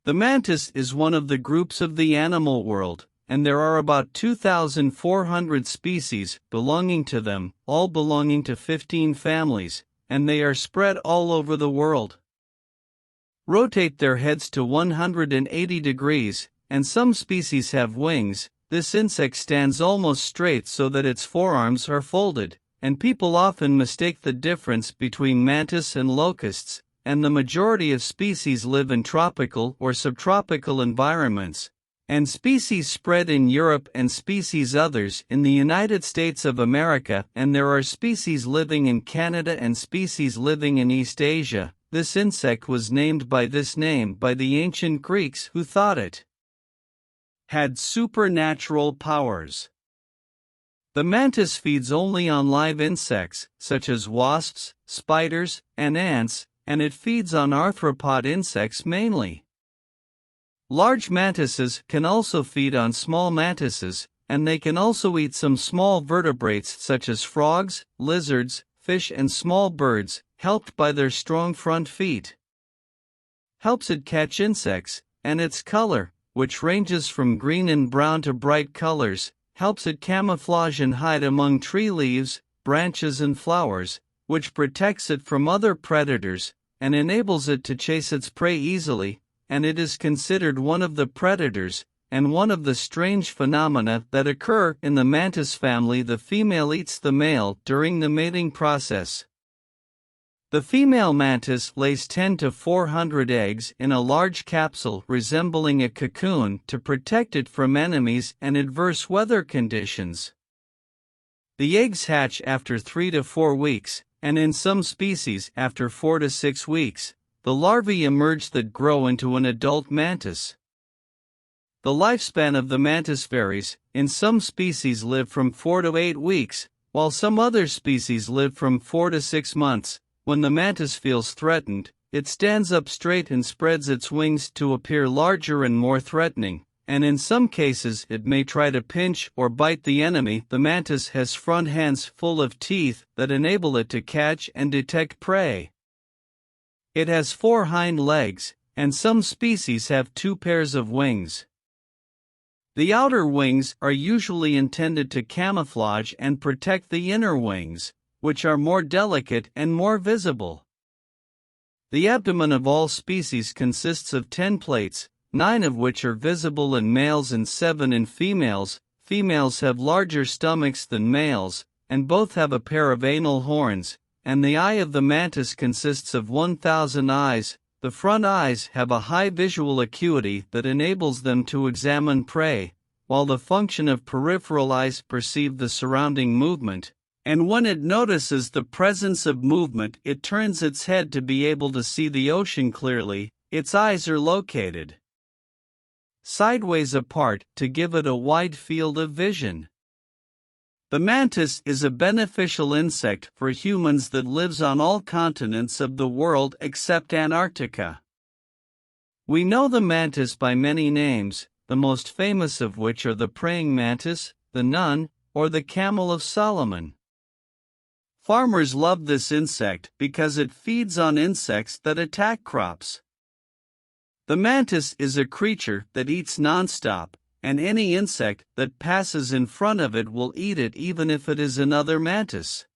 The mantis is one of the groups of the animal world, and there are about 2,400 species belonging to them, all belonging to 15 families, and they are spread all over the world. Rotate their heads to 180 degrees, and some species have wings. This insect stands almost straight so that its forearms are folded, and people often mistake the difference between mantis and locusts, and the majority of species live in tropical or subtropical environments, and species spread in Europe and species others in the United States of America, and there are species living in Canada and species living in East Asia. This insect was named by this name by the ancient Greeks, who thought it had supernatural powers. The mantis feeds only on live insects, such as wasps, spiders, and ants, and it feeds on arthropod insects mainly. Large mantises can also feed on small mantises, and they can also eat some small vertebrates such as frogs, lizards, fish and small birds, helped by their strong front feet. Helps it catch insects, and its color, which ranges from green and brown to bright colors, helps it camouflage and hide among tree leaves, branches and flowers, which protects it from other predators, and enables it to chase its prey easily, and it is considered one of the predators, and one of the strange phenomena that occur in the mantis family. The female eats the male during the mating process. The female mantis lays 10 to 400 eggs in a large capsule resembling a cocoon to protect it from enemies and adverse weather conditions. The eggs hatch after 3 to 4 weeks, and in some species after 4 to 6 weeks, the larvae emerge that grow into an adult mantis. The lifespan of the mantis varies. In some species live from 4 to 8 weeks, while some other species live from 4 to 6 months. When the mantis feels threatened, it stands up straight and spreads its wings to appear larger and more threatening, and in some cases it may try to pinch or bite the enemy. The mantis has front hands full of teeth that enable it to catch and detect prey. It has 4 hind legs, and some species have 2 pairs of wings. The outer wings are usually intended to camouflage and protect the inner wings, which are more delicate and more visible. The abdomen of all species consists of 10 plates, 9 of which are visible in males and 7 in females. Females have larger stomachs than males, and both have a pair of anal horns, and the eye of the mantis consists of 1,000 eyes. The front eyes have a high visual acuity that enables them to examine prey, while the function of peripheral eyes perceive the surrounding movement, and when it notices the presence of movement, it turns its head to be able to see the ocean clearly. Its eyes are located sideways apart to give it a wide field of vision. The mantis is a beneficial insect for humans that lives on all continents of the world except Antarctica. We know the mantis by many names, the most famous of which are the praying mantis, the nun, or the camel of Solomon. Farmers love this insect because it feeds on insects that attack crops. The mantis is a creature that eats nonstop, and any insect that passes in front of it will eat it even if it is another mantis.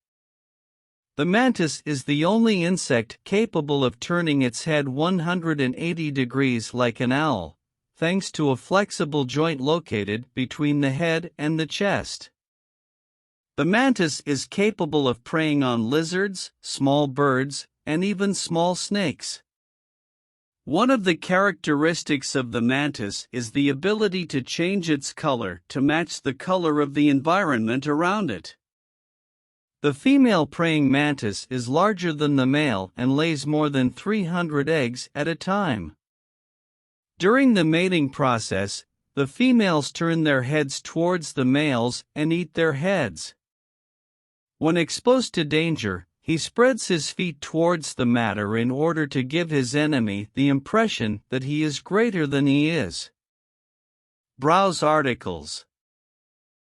The mantis is the only insect capable of turning its head 180 degrees like an owl, thanks to a flexible joint located between the head and the chest. The mantis is capable of preying on lizards, small birds, and even small snakes. One of the characteristics of the mantis is the ability to change its color to match the color of the environment around it. The female praying mantis is larger than the male and lays more than 300 eggs at a time. During the mating process, the females turn their heads towards the males and eat their heads. When exposed to danger, he spreads his feet towards the matter in order to give his enemy the impression that he is greater than he is. Browse articles.